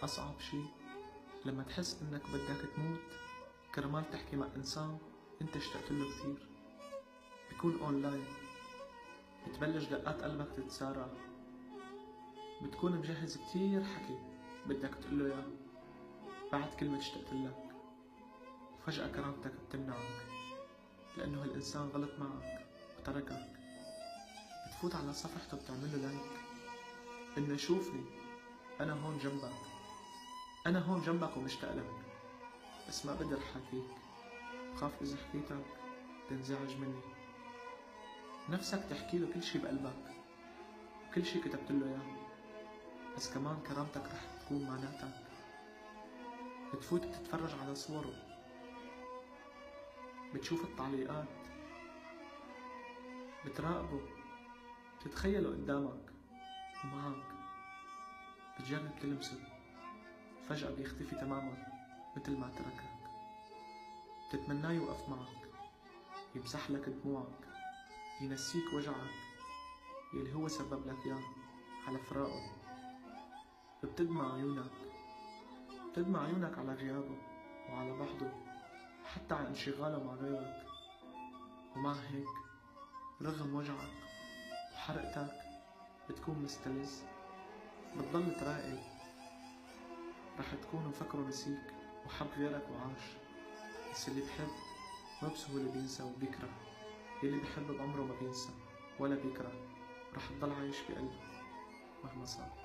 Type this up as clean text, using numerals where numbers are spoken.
أصعب شي لما تحس إنك بدك تموت كرمال تحكي مع إنسان أنت اشتقت له كثير. بيكون أونلاين، بتبلش دقات قلبك تتسارع، بتكون مجهز كتير حكي بدك تقوله إياه بعد كلمة اشتقت لك، وفجأة كرامتك بتمنعك لأنه هالإنسان غلط معك وتركك. بتفوت على صفحته بتعمله لايك إنه شوفني أنا هون جنبك، أنا هون جنبك ومشتاق لك، بس ما بقدر حاكيك، بخاف إذا حكيتك تنزعج مني. نفسك تحكي له كل شي بقلبك وكل شي كتبت له إياه، بس كمان كرامتك رح تكون معناتك. بتفوت تتفرج على صوره، بتشوف التعليقات، بتراقبه، بتتخيله قدامك ومعك، بتجرب تلمسه، فجأة بيختفي تماما مثل ما تركك. بتتمناه يوقف معك، يمسح لك دموعك، ينسيك وجعك يلي هو سبب لك ياه على فراقه. بتدمع عيونك على غيابه وعلى بعده، حتى على انشغاله مع غيرك. ومع هيك رغم وجعك وحرقتك بتكون مستلذ، بتضل تراقب. رح تكون مفكره نسيك وحب غيرك وعاش، بس اللي بحب ما بسهولة بينسى وبيكره. يلي بحب بعمره ما بينسى ولا بيكره، رح تضل عايش بقلبه مهما صار.